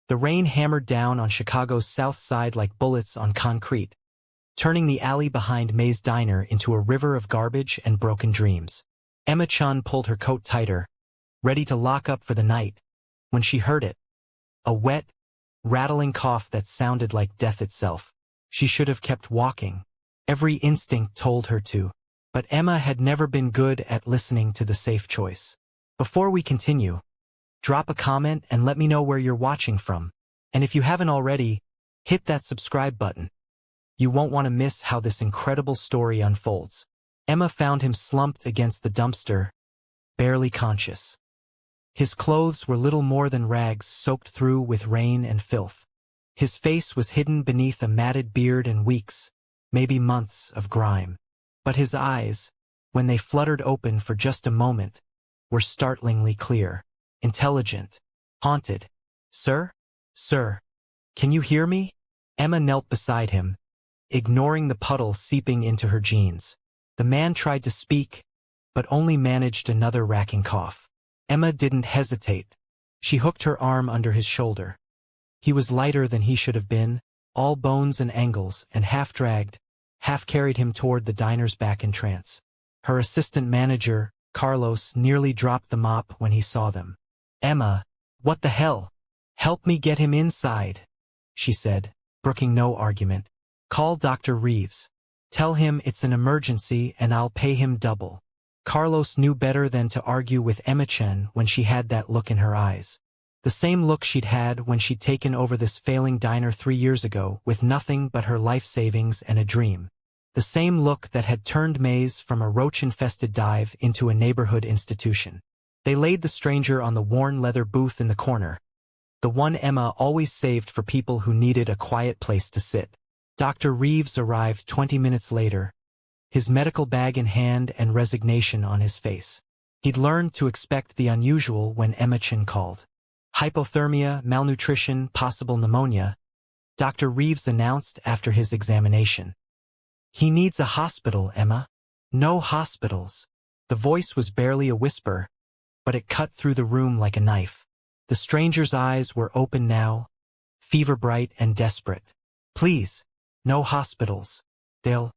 The rain hammered down on Chicago's south side like bullets on concrete, turning the alley behind May's diner into a river of garbage and broken dreams. Emma Chen pulled her coat tighter, ready to lock up for the night, when she heard it. A wet, rattling cough that sounded like death itself. She should have kept walking. Every instinct told her to. But Emma had never been good at listening to the safe choice. Before we continue, drop a comment and let me know where you're watching from. And if you haven't already, hit that subscribe button. You won't want to miss how this incredible story unfolds. Emma found him slumped against the dumpster, barely conscious. His clothes were little more than rags soaked through with rain and filth. His face was hidden beneath a matted beard and weeks, maybe months of grime. But his eyes, when they fluttered open for just a moment, were startlingly clear, intelligent, haunted. "Sir? Sir? Can you hear me?" Emma knelt beside him, ignoring the puddle seeping into her jeans. The man tried to speak, but only managed another racking cough. Emma didn't hesitate. She hooked her arm under his shoulder. He was lighter than he should have been, all bones and angles, and half-dragged, half-carried him toward the diner's back entrance. Her assistant manager, Carlos, nearly dropped the mop when he saw them. "Emma, what the hell? Help me get him inside," she said, brooking no argument. "Call Dr. Reeves. Tell him it's an emergency and I'll pay him double." Carlos knew better than to argue with Emma Chen when she had that look in her eyes. The same look she'd had when she'd taken over this failing diner 3 years ago with nothing but her life savings and a dream. The same look that had turned Mays from a roach-infested dive into a neighborhood institution. They laid the stranger on the worn leather booth in the corner, the one Emma always saved for people who needed a quiet place to sit. Dr. Reeves arrived 20 minutes later, his medical bag in hand and resignation on his face. He'd learned to expect the unusual when Emma Chen called. "Hypothermia, malnutrition, possible pneumonia," Dr. Reeves announced after his examination. "He needs a hospital, Emma." "No hospitals." The voice was barely a whisper, but it cut through the room like a knife. The stranger's eyes were open now, fever-bright and desperate. "Please, no hospitals. They'll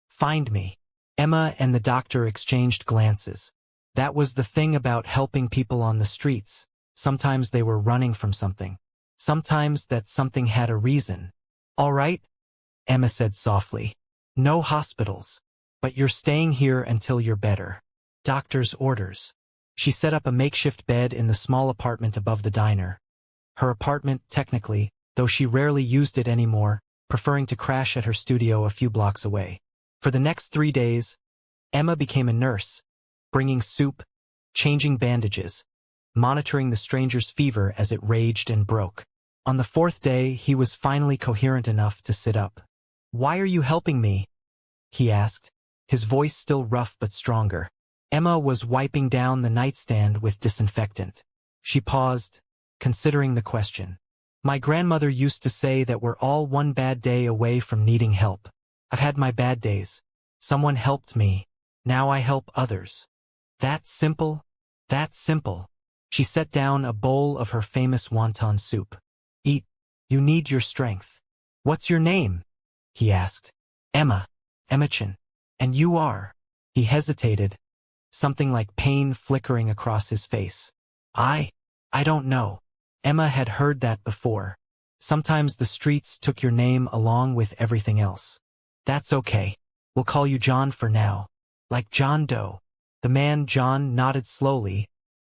find me." Emma and the doctor exchanged glances. That was the thing about helping people on the streets. Sometimes they were running from something. Sometimes that something had a reason. "All right," Emma said softly. "No hospitals. But you're staying here until you're better. Doctor's orders." She set up a makeshift bed in the small apartment above the diner. Her apartment, technically, though she rarely used it anymore, preferring to crash at her studio a few blocks away. For the next 3 days, Emma became a nurse, bringing soup, changing bandages, monitoring the stranger's fever as it raged and broke. On the 4th day, he was finally coherent enough to sit up. "Why are you helping me?" he asked, his voice still rough but stronger. Emma was wiping down the nightstand with disinfectant. She paused, considering the question. "My grandmother used to say that we're all one bad day away from needing help. I've had my bad days. Someone helped me. Now I help others. That simple? That simple." She set down a bowl of her famous wonton soup. "Eat. You need your strength." "What's your name?" he asked. "Emma. Emma Chen. And you are?" He hesitated, something like pain flickering across his face. I don't know." Emma had heard that before. Sometimes the streets took your name along with everything else. "That's okay. We'll call you John for now. Like John Doe." The man John nodded slowly,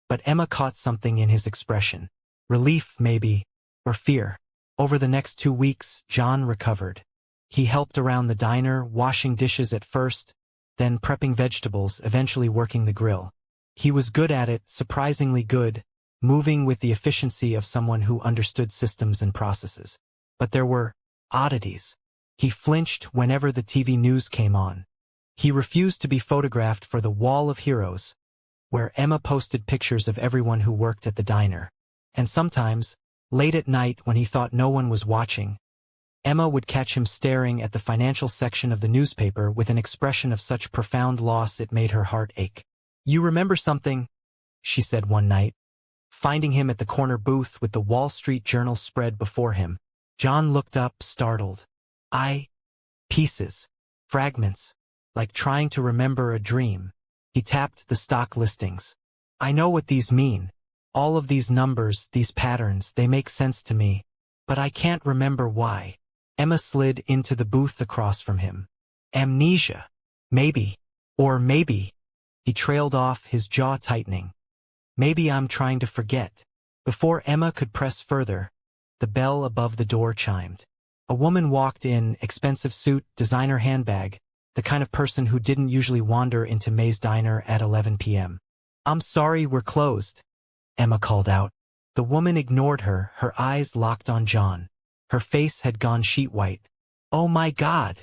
but Emma caught something in his expression. Relief, maybe, or fear. Over the next 2 weeks, John recovered. He helped around the diner, washing dishes at first, then prepping vegetables, eventually working the grill. He was good at it, surprisingly good, moving with the efficiency of someone who understood systems and processes. But there were oddities. He flinched whenever the TV news came on. He refused to be photographed for the Wall of Heroes, where Emma posted pictures of everyone who worked at the diner. And sometimes, late at night when he thought no one was watching, Emma would catch him staring at the financial section of the newspaper with an expression of such profound loss it made her heart ache. "You remember something?" she said one night. finding him at the corner booth with the Wall Street Journal spread before him. John looked up, startled. Pieces. Fragments. Like trying to remember a dream. He tapped the stock listings. I know what these mean. All of these numbers, these patterns, they make sense to me. But I can't remember why. Emma slid into the booth across from him. Amnesia. Maybe. Or maybe. He trailed off, his jaw tightening. Maybe I'm trying to forget. Before Emma could press further, the bell above the door chimed. A woman walked in, expensive suit, designer handbag, the kind of person who didn't usually wander into May's diner at 11 p.m. I'm sorry, we're closed, Emma called out. The woman ignored her, her eyes locked on John. Her face had gone sheet white. Oh my God,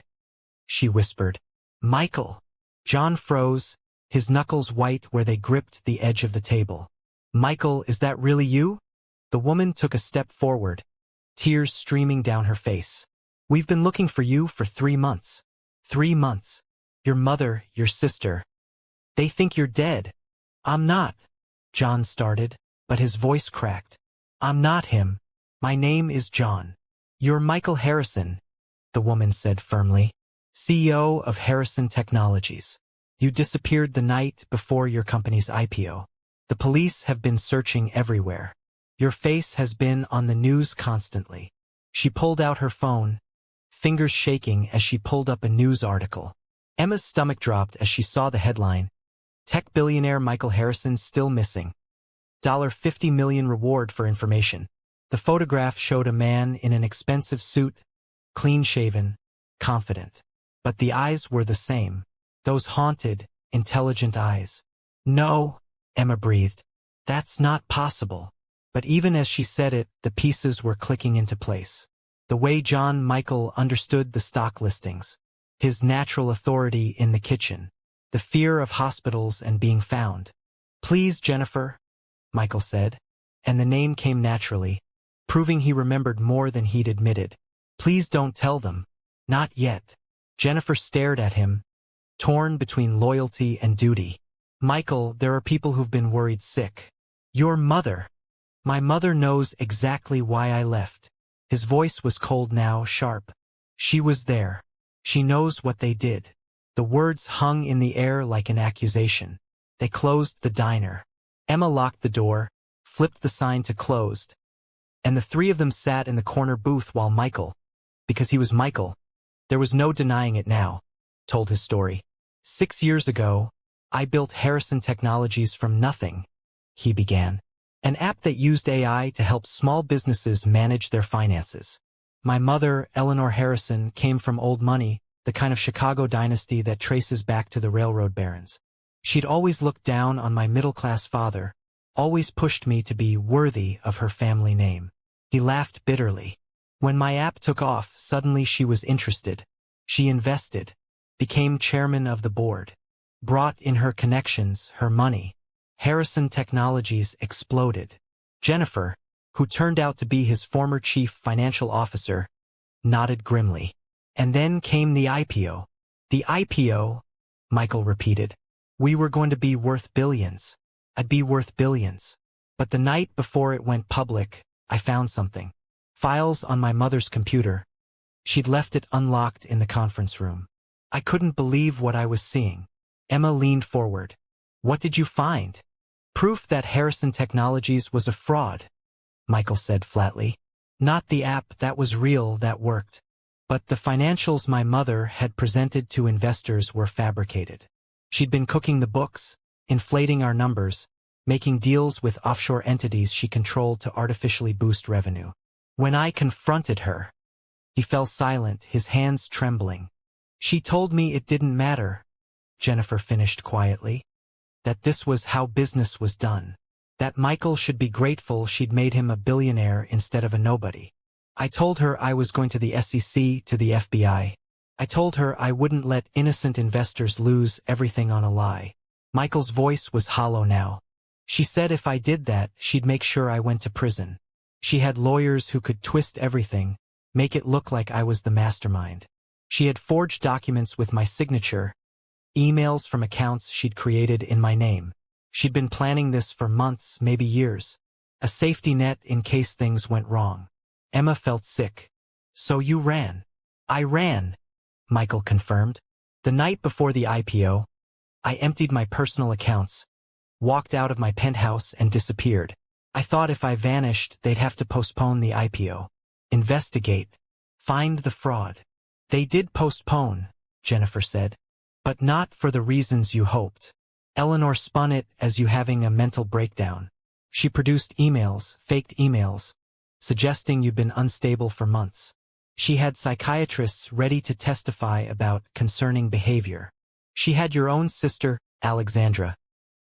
she whispered. Michael. John froze, his knuckles white where they gripped the edge of the table. Michael, is that really you? The woman took a step forward, tears streaming down her face. We've been looking for you for 3 months. 3 months. Your mother, your sister. They think you're dead. I'm not. John started, but his voice cracked. I'm not him. My name is John. You're Michael Harrison, the woman said firmly. CEO of Harrison Technologies. You disappeared the night before your company's IPO. The police have been searching everywhere. Your face has been on the news constantly. She pulled out her phone, fingers shaking as she pulled up a news article. Emma's stomach dropped as she saw the headline. Tech billionaire Michael Harrison still missing. $50 million reward for information. The photograph showed a man in an expensive suit, clean-shaven, confident. But the eyes were the same. Those haunted, intelligent eyes. No, Emma breathed. That's not possible. But even as she said it, the pieces were clicking into place. The way John Michael understood the stock listings. His natural authority in the kitchen. The fear of hospitals and being found. Please, Jennifer, Michael said. And the name came naturally, proving he remembered more than he'd admitted. Please don't tell them. Not yet. Jennifer stared at him, torn between loyalty and duty. Michael, there are people who've been worried sick. Your mother. My mother knows exactly why I left. His voice was cold now, sharp. She was there. She knows what they did. The words hung in the air like an accusation. They closed the diner. Emma locked the door, flipped the sign to closed, and the three of them sat in the corner booth while Michael, because he was Michael, there was no denying it now, told his story. 6 years ago, I built Harrison Technologies from nothing, he began. An app that used AI to help small businesses manage their finances. My mother, Eleanor Harrison, came from old money, the kind of Chicago dynasty that traces back to the railroad barons. She'd always looked down on my middle-class father, always pushed me to be worthy of her family name. He laughed bitterly. When my app took off, suddenly she was interested. She invested, became chairman of the board, brought in her connections, her money. Harrison Technologies exploded. Jennifer, who turned out to be his former chief financial officer, nodded grimly. And then came the IPO. The IPO, Michael repeated. We were going to be worth billions. I'd be worth billions. But the night before it went public, I found something. Files on my mother's computer. She'd left it unlocked in the conference room. I couldn't believe what I was seeing. Emma leaned forward. What did you find? Proof that Harrison Technologies was a fraud, Michael said flatly. Not the app, that was real, that worked. But the financials my mother had presented to investors were fabricated. She'd been cooking the books, inflating our numbers, making deals with offshore entities she controlled to artificially boost revenue. When I confronted her, he fell silent, his hands trembling. She told me it didn't matter, Jennifer finished quietly. That this was how business was done. That Michael should be grateful she'd made him a billionaire instead of a nobody. I told her I was going to the SEC, to the FBI. I told her I wouldn't let innocent investors lose everything on a lie. Michael's voice was hollow now. She said if I did that, she'd make sure I went to prison. She had lawyers who could twist everything, make it look like I was the mastermind. She had forged documents with my signature, emails from accounts she'd created in my name. She'd been planning this for months, maybe years. A safety net in case things went wrong. Emma felt sick. So you ran? I ran, Michael confirmed. The night before the IPO, I emptied my personal accounts, walked out of my penthouse and disappeared. I thought if I vanished, they'd have to postpone the IPO. Investigate. Find the fraud. They did postpone, Jennifer said. But not for the reasons you hoped. Eleanor spun it as you having a mental breakdown. She produced emails, faked emails, suggesting you'd been unstable for months. She had psychiatrists ready to testify about concerning behavior. She had your own sister, Alexandra,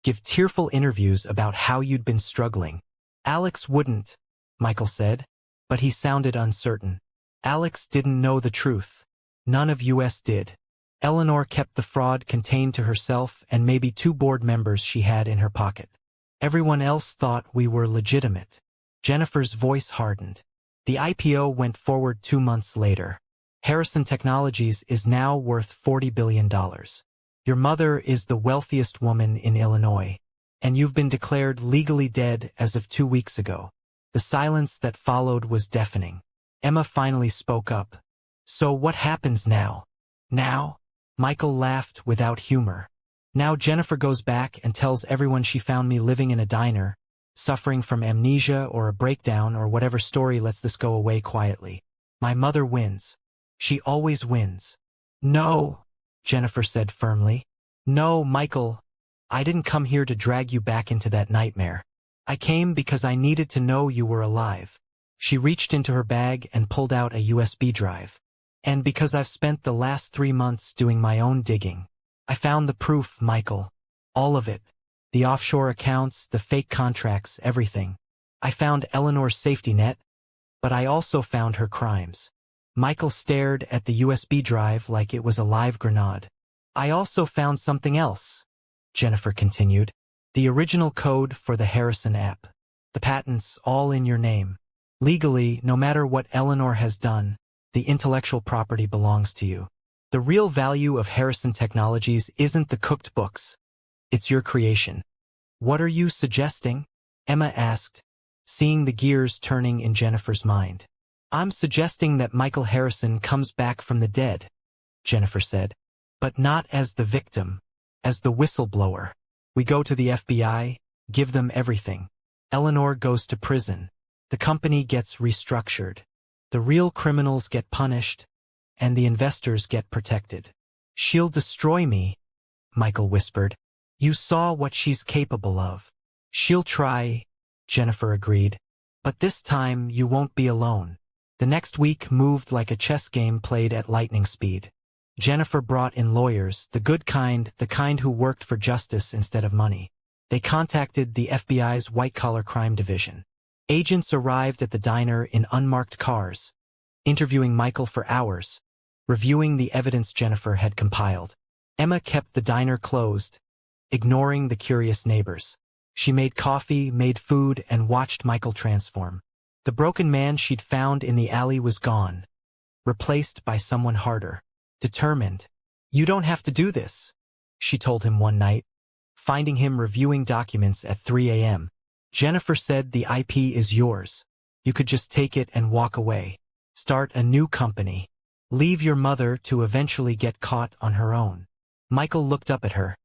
give tearful interviews about how you'd been struggling. Alex wouldn't, Michael said, but he sounded uncertain. Alex didn't know the truth. None of us did. Eleanor kept the fraud contained to herself and maybe 2 board members she had in her pocket. Everyone else thought we were legitimate. Jennifer's voice hardened. The IPO went forward 2 months later. Harrison Technologies is now worth $40 billion. Your mother is the wealthiest woman in Illinois, and you've been declared legally dead as of 2 weeks ago. The silence that followed was deafening. Emma finally spoke up. So what happens now? Now? Michael laughed without humor. Now Jennifer goes back and tells everyone she found me living in a diner, suffering from amnesia or a breakdown or whatever story lets this go away quietly. My mother wins. She always wins. No, Jennifer said firmly. No, Michael. I didn't come here to drag you back into that nightmare. I came because I needed to know you were alive. She reached into her bag and pulled out a USB drive. And because I've spent the last 3 months doing my own digging. I found the proof, Michael. All of it. The offshore accounts, the fake contracts, everything. I found Eleanor's safety net, but I also found her crimes. Michael stared at the USB drive like it was a live grenade. I also found something else, Jennifer continued. The original code for the Harrison app. The patents all in your name. Legally, no matter what Eleanor has done, the intellectual property belongs to you. The real value of Harrison Technologies isn't the cooked books. It's your creation. What are you suggesting? Emma asked, seeing the gears turning in Jennifer's mind. I'm suggesting that Michael Harrison comes back from the dead, Jennifer said. But not as the victim, as the whistleblower. We go to the FBI, give them everything. Eleanor goes to prison. The company gets restructured. The real criminals get punished, and the investors get protected. She'll destroy me, Michael whispered. You saw what she's capable of. She'll try, Jennifer agreed. But this time you won't be alone. The next week moved like a chess game played at lightning speed. Jennifer brought in lawyers, the good kind, the kind who worked for justice instead of money. They contacted the FBI's white-collar crime division. Agents arrived at the diner in unmarked cars, interviewing Michael for hours, reviewing the evidence Jennifer had compiled. Emma kept the diner closed, ignoring the curious neighbors. She made coffee, made food, and watched Michael transform. The broken man she'd found in the alley was gone, replaced by someone harder, determined. You don't have to do this, she told him one night, finding him reviewing documents at 3 a.m. Jennifer said the IP is yours. You could just take it and walk away. Start a new company. Leave your mother to eventually get caught on her own. Michael looked up at her,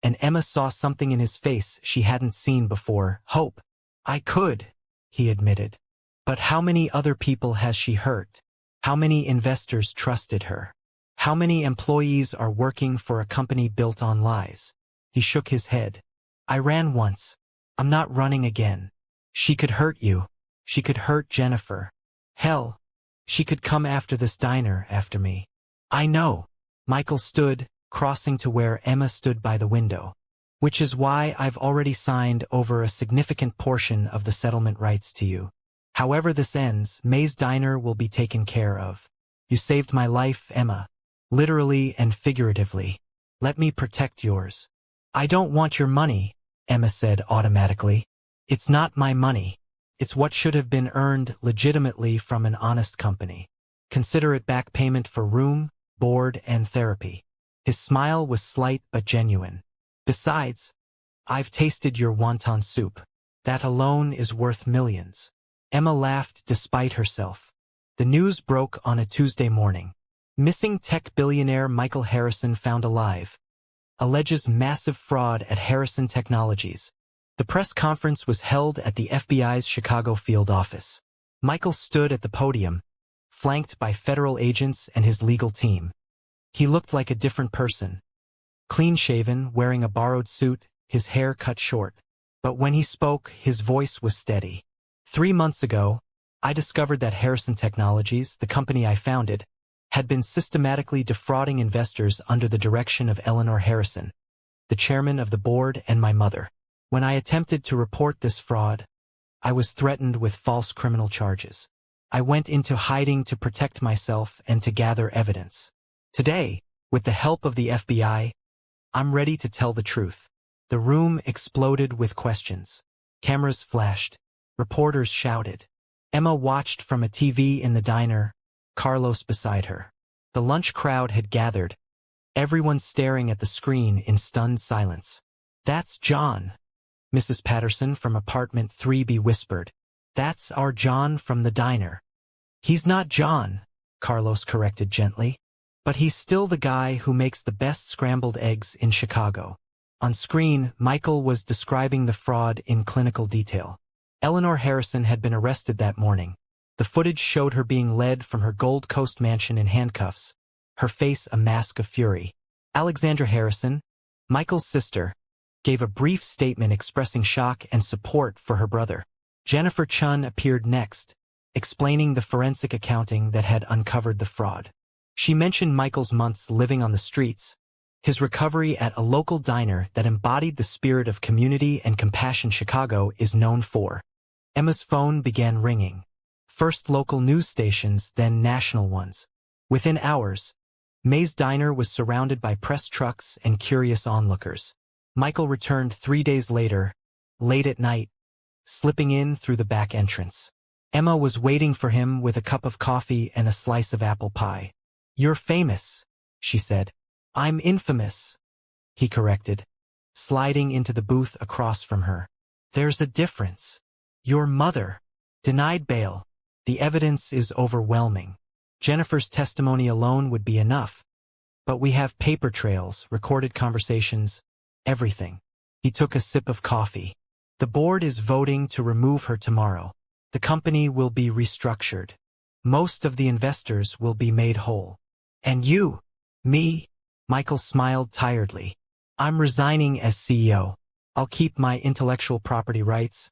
and Emma saw something in his face she hadn't seen before. Hope. I could, he admitted. But how many other people has she hurt? How many investors trusted her? How many employees are working for a company built on lies? He shook his head. I ran once. I'm not running again. She could hurt you. She could hurt Jennifer. Hell, she could come after this diner after me. I know. Michael stood, crossing to where Emma stood by the window. Which is why I've already signed over a significant portion of the settlement rights to you. However this ends, May's diner will be taken care of. You saved my life, Emma. Literally and figuratively. Let me protect yours. I don't want your money, Emma said automatically. It's not my money. It's what should have been earned legitimately from an honest company. Consider it back payment for room, board, and therapy. His smile was slight but genuine. Besides, I've tasted your wonton soup. That alone is worth millions. Emma laughed despite herself. The news broke on a Tuesday morning. Missing tech billionaire Michael Harrison found alive. Alleges massive fraud at Harrison Technologies. The press conference was held at the FBI's Chicago field office. Michael stood at the podium, flanked by federal agents and his legal team. He looked like a different person. Clean-shaven, wearing a borrowed suit, his hair cut short. But when he spoke, his voice was steady. 3 months ago, I discovered that Harrison Technologies, the company I founded, had been systematically defrauding investors under the direction of Eleanor Harrison, the chairman of the board and my mother. When I attempted to report this fraud, I was threatened with false criminal charges. I went into hiding to protect myself and to gather evidence. Today, with the help of the FBI, I'm ready to tell the truth. The room exploded with questions. Cameras flashed. Reporters shouted. Emma watched from a TV in the diner, Carlos beside her. The lunch crowd had gathered, everyone staring at the screen in stunned silence. "That's John," Mrs. Patterson from apartment 3B whispered. "That's our John from the diner." "He's not John," Carlos corrected gently. "But he's still the guy who makes the best scrambled eggs in Chicago." On screen, Michael was describing the fraud in clinical detail. Eleanor Harrison had been arrested that morning. The footage showed her being led from her Gold Coast mansion in handcuffs, her face a mask of fury. Alexandra Harrison, Michael's sister, gave a brief statement expressing shock and support for her brother. Jennifer Chen appeared next, explaining the forensic accounting that had uncovered the fraud. She mentioned Michael's months living on the streets, his recovery at a local diner that embodied the spirit of community and compassion Chicago is known for. Emma's phone began ringing. First local news stations, then national ones. Within hours, May's Diner was surrounded by press trucks and curious onlookers. Michael returned 3 days later, late at night, slipping in through the back entrance. Emma was waiting for him with a cup of coffee and a slice of apple pie. "You're famous," she said. "I'm infamous," he corrected, sliding into the booth across from her. "There's a difference. Your mother denied bail. The evidence is overwhelming. Jennifer's testimony alone would be enough. But we have paper trails, recorded conversations, everything." He took a sip of coffee. "The board is voting to remove her tomorrow. The company will be restructured. Most of the investors will be made whole. And you?" "Me?" Michael smiled tiredly. "I'm resigning as CEO. I'll keep my intellectual property rights,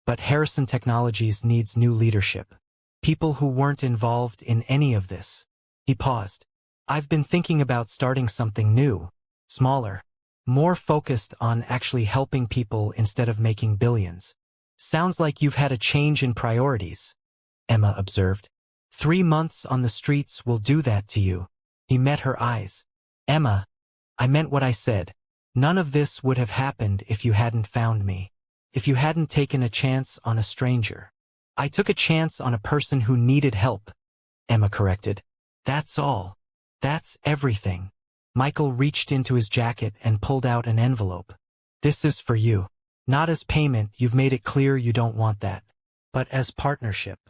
but Harrison Technologies needs new leadership. People who weren't involved in any of this." He paused. "I've been thinking about starting something new, smaller, more focused on actually helping people instead of making billions." "Sounds like you've had a change in priorities," Emma observed. 3 months on the streets will do that to you." He met her eyes. "Emma, I meant what I said. None of this would have happened if you hadn't found me. If you hadn't taken a chance on a stranger." "I took a chance on a person who needed help," Emma corrected. "That's all. That's everything." Michael reached into his jacket and pulled out an envelope. "This is for you. Not as payment, you've made it clear you don't want that. But as partnership."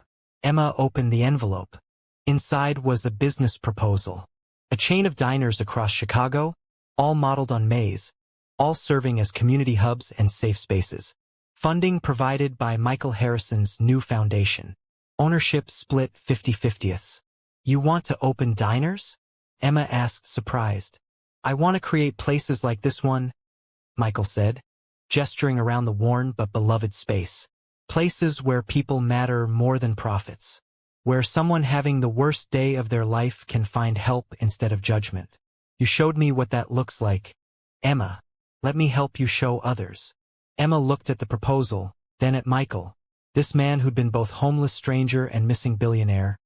Emma opened the envelope. Inside was a business proposal. A chain of diners across Chicago, all modeled on May's, all serving as community hubs and safe spaces. Funding provided by Michael Harrison's new foundation. Ownership split 50/50. "You want to open diners?" Emma asked, surprised. "I want to create places like this one," Michael said, gesturing around the worn but beloved space. "Places where people matter more than profits. Where someone having the worst day of their life can find help instead of judgment. You showed me what that looks like. Emma, let me help you show others." Emma looked at the proposal, then at Michael, this man who'd been both homeless stranger and missing billionaire,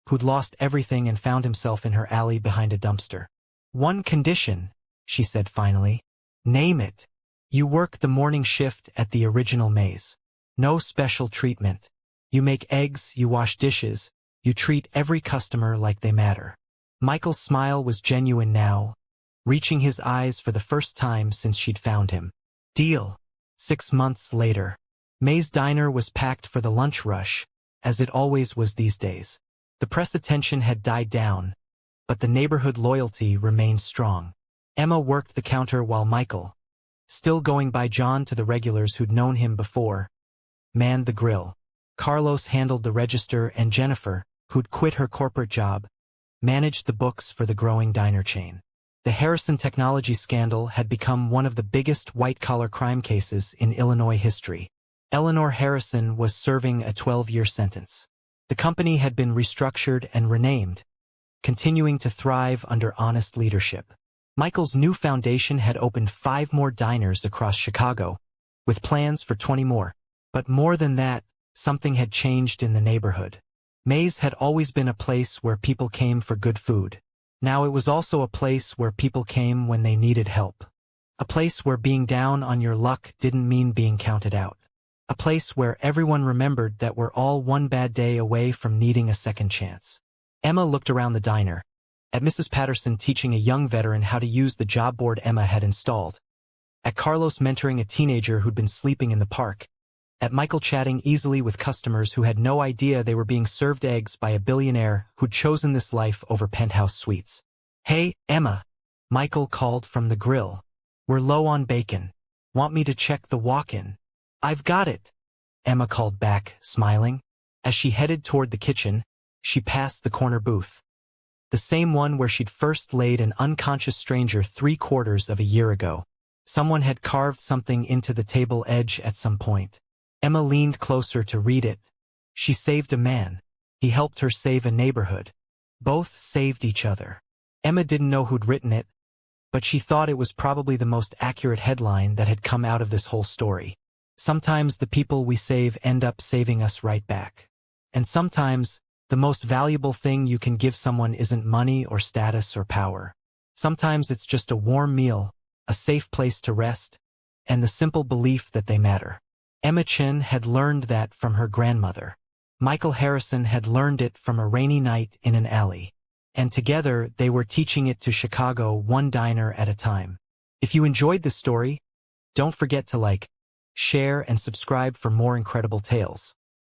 who'd lost everything and found himself in her alley behind a dumpster. "One condition," she said finally. "Name it. You work the morning shift at the original Maze. No special treatment. You make eggs, you wash dishes, you treat every customer like they matter." Michael's smile was genuine now, reaching his eyes for the first time since she'd found him. "Deal." 6 months later. May's diner was packed for the lunch rush, as it always was these days. The press attention had died down, but the neighborhood loyalty remained strong. Emma worked the counter while Michael, still going by John to the regulars who'd known him before, manned the grill. Carlos handled the register and Jennifer, who'd quit her corporate job, managed the books for the growing diner chain. The Harrison technology scandal had become one of the biggest white-collar crime cases in Illinois history. Eleanor Harrison was serving a 12-year sentence. The company had been restructured and renamed, continuing to thrive under honest leadership. Michael's new foundation had opened 5 more diners across Chicago, with plans for 20 more. But more than that, something had changed in the neighborhood. May's had always been a place where people came for good food. Now it was also a place where people came when they needed help. A place where being down on your luck didn't mean being counted out. A place where everyone remembered that we're all one bad day away from needing a second chance. Emma looked around the diner, at Mrs. Patterson teaching a young veteran how to use the job board Emma had installed, at Carlos mentoring a teenager who'd been sleeping in the park, at Michael chatting easily with customers who had no idea they were being served eggs by a billionaire who'd chosen this life over penthouse suites. "Hey, Emma," Michael called from the grill. "We're low on bacon. Want me to check the walk-in?" "I've got it," Emma called back, smiling. As she headed toward the kitchen, she passed the corner booth. The same one where she'd first laid an unconscious stranger 3/4 of a year ago. Someone had carved something into the table edge at some point. Emma leaned closer to read it. She saved a man. He helped her save a neighborhood. Both saved each other. Emma didn't know who'd written it, but she thought it was probably the most accurate headline that had come out of this whole story. Sometimes the people we save end up saving us right back. And sometimes, the most valuable thing you can give someone isn't money or status or power. Sometimes it's just a warm meal, a safe place to rest, and the simple belief that they matter. Emma Chen had learned that from her grandmother. Michael Harrison had learned it from a rainy night in an alley. And together, they were teaching it to Chicago one diner at a time. If you enjoyed this story, don't forget to like, share, and subscribe for more incredible tales.